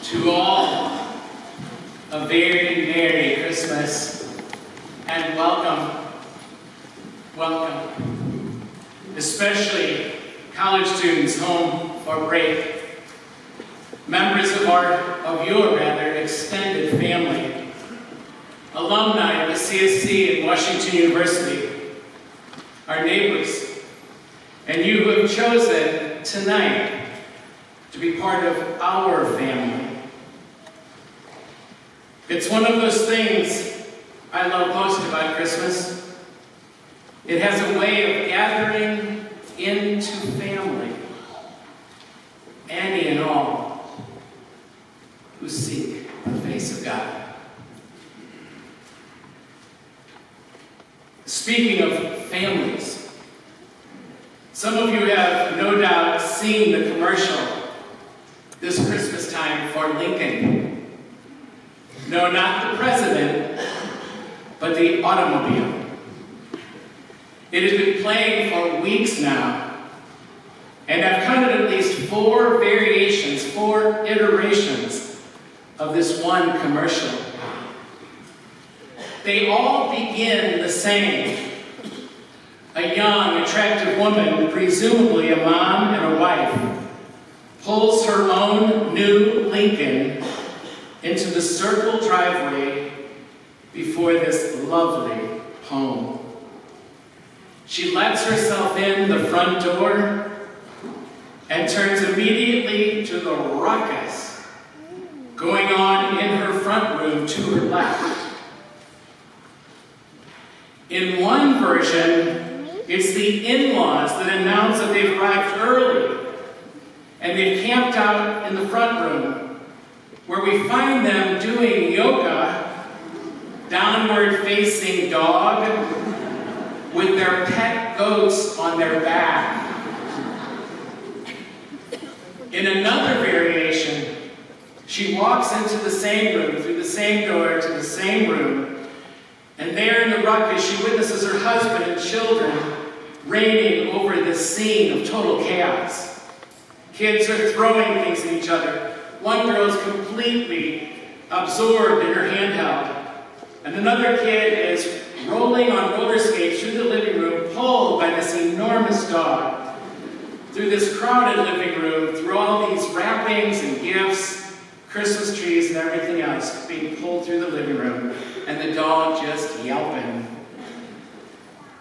To all, a very Merry Christmas and welcome, welcome, especially college students home for break, members of your extended family, alumni of the CSC and Washington University, our neighbors, and you who have chosen tonight to be part of our family. It's one of those things I love most about Christmas. It has a way of gathering into family, any and all who seek the face of God. Speaking of families, some of you have no doubt seen the commercial this Christmas time for Lincoln. No, not the president, but the automobile. It has been playing for weeks now, and I've counted at least 4 variations, 4 iterations of this one commercial. They all begin the same. A young, attractive woman, presumably a mom and a wife, pulls her own new Lincoln into the circle driveway before this lovely home. She lets herself in the front door and turns immediately to the ruckus going on in her front room to her left. In one version, it's the in-laws that announce that they've arrived early and they've camped out in the front room, where we find them doing yoga, downward facing dog, with their pet goats on their back. In another variation, she walks into the same room, through the same door to the same room, and there in the ruckus she witnesses her husband and children reigning over this scene of total chaos. Kids are throwing things at each other. One girl is completely absorbed in her handheld, and another kid is rolling on roller skates through the living room, pulled by this enormous dog. Through this crowded living room, through all these wrappings and gifts, Christmas trees and everything else being pulled through the living room, and the dog just yelping.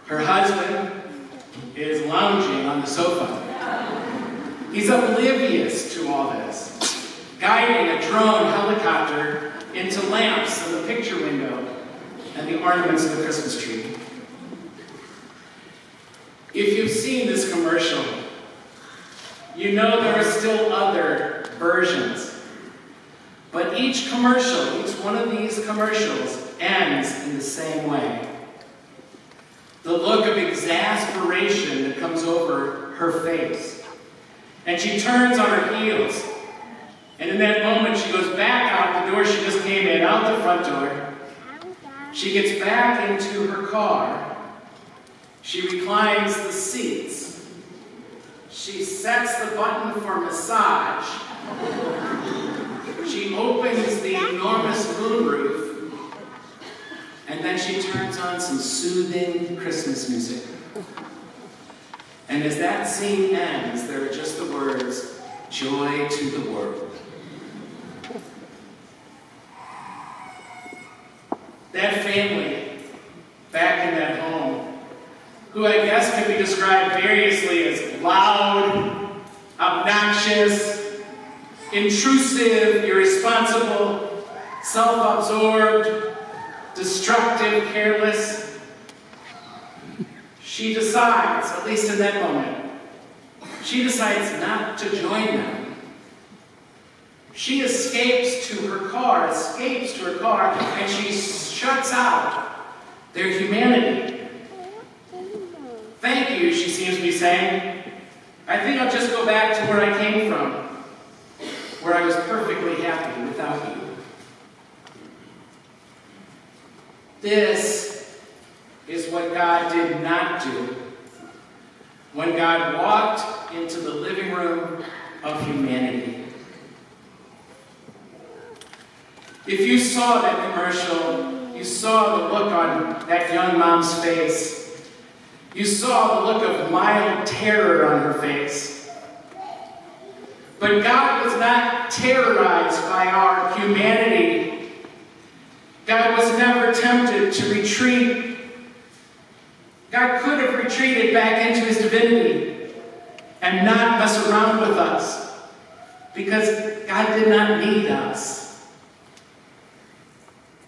Her husband is lounging on the sofa. He's oblivious to all this, guiding a drone helicopter into lamps in the picture window and the ornaments of the Christmas tree. If you've seen this commercial, you know there are still other versions. But each commercial, each one of these commercials, ends in the same way. The look of exasperation that comes over her face. And she turns on her heels. And in that moment, she goes back out the door she just came in, out the front door. She gets back into her car. She reclines the seats. She sets the button for massage. She opens the enormous moonroof. And then she turns on some soothing Christmas music. And as that scene ends, there are just the words, "Joy to the world." That family, back in that home, who I guess could be described variously as loud, obnoxious, intrusive, irresponsible, self-absorbed, destructive, careless, she decides, at least in that moment, she decides not to join them. She escapes to her car, and she shuts out their humanity. "Thank you," she seems to be saying. "I think I'll just go back to where I came from, where I was perfectly happy without you." This is what God did not do when God walked into the living room of humanity. If you saw that commercial, you saw the look on that young mom's face. You saw the look of mild terror on her face. But God was not terrorized by our humanity. God was never tempted to retreat. God could have retreated back into his divinity and not mess around with us, because God did not need us.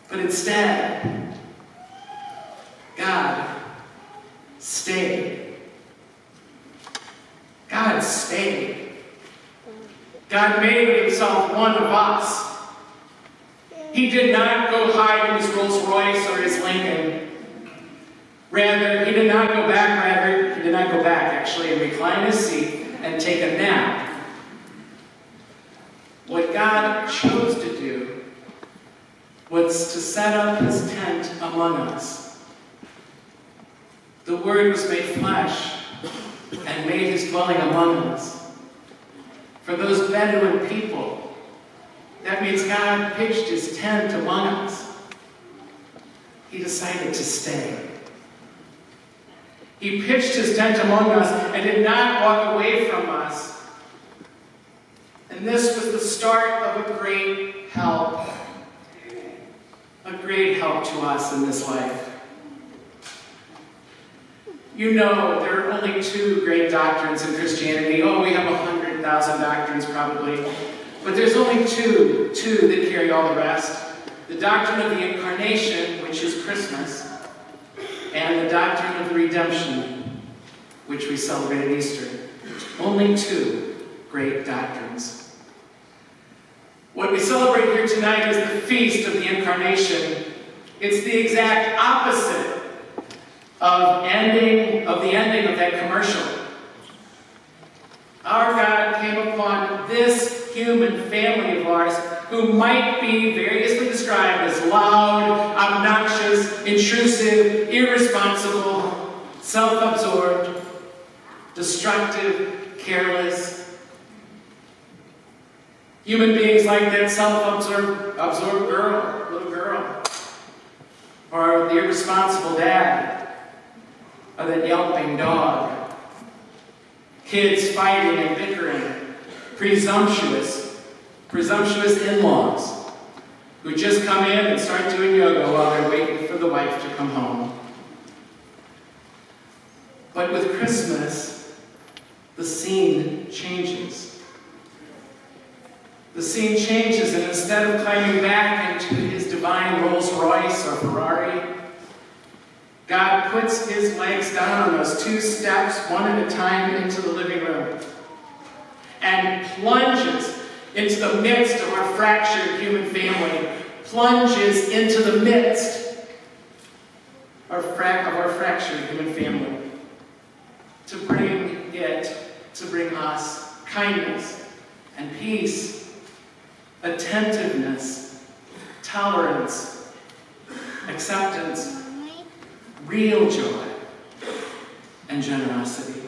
But instead, God stayed. God stayed. God made himself one of us. He did not go hide in his Rolls Royce or his Lincoln. He did not go back actually, and recline his seat and take a nap. What God chose to do was to set up his tent among us. The Word was made flesh and made his dwelling among us. For those Bedouin people, that means God pitched his tent among us. He decided to stay. He pitched his tent among us and did not walk away from us. And this was the start of a great help. A great help to us in this life. You know, there are only two great doctrines in Christianity. Oh, we have 100,000 doctrines probably. But there's only two that carry all the rest. The doctrine of the Incarnation, which is Christmas, and the doctrine of the redemption, which we celebrate at Easter. Only two great doctrines. What we celebrate here tonight is the feast of the Incarnation. It's the exact opposite of the ending of that commercial. Our God came upon this human family of ours, who might be variously described as loud, obnoxious, intrusive, irresponsible, self-absorbed, destructive, careless. Human beings like that self-absorbed little girl, or the irresponsible dad, or that yelping dog. Kids fighting and bickering, presumptuous in-laws who just come in and start doing yoga while they're waiting for the wife to come home. But with Christmas, the scene changes. The scene changes, and instead of climbing back into his divine Rolls Royce or Ferrari, God puts his legs down on those two steps, one at a time, into the living room, and plunges into the midst of our fractured human family, plunges into the midst of our fractured human family, to bring us kindness and peace, attentiveness, tolerance, acceptance, real joy, and generosity.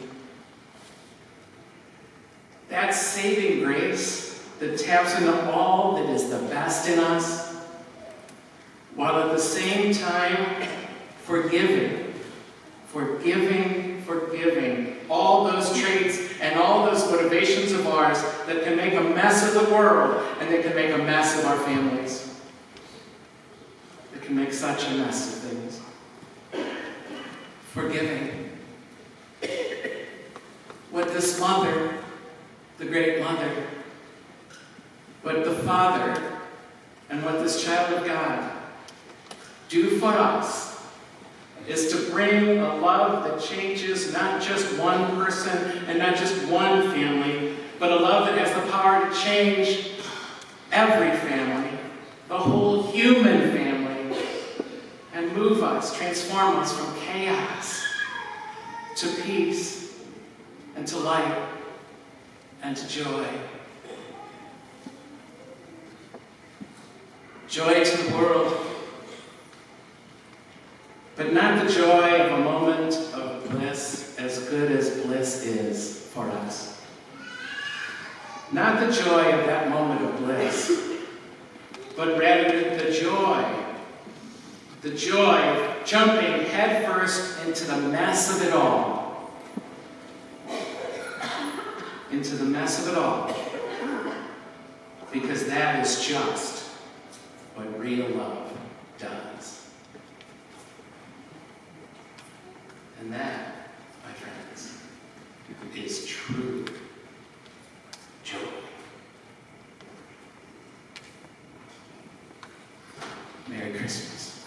That saving grace that taps into all that is the best in us, while at the same time forgiving all those traits and all those motivations of ours that can make a mess of the world and that can make a mess of our families. That can make such a mess of things. Forgiving. What this mother, the great mother, what the Father, and what this child of God do for us is to bring a love that changes not just one person and not just one family, but a love that has the power to change every family, the whole human family, and move us, transform us from chaos to peace and to light and to joy. Joy to the world, but not the joy of a moment of bliss, as good as bliss is for us. Not the joy of that moment of bliss, but rather The joy of jumping headfirst into the mess of it all. Into the mess of it all. Because that is just what real love does. And that, my friends, is true joy. Merry Christmas.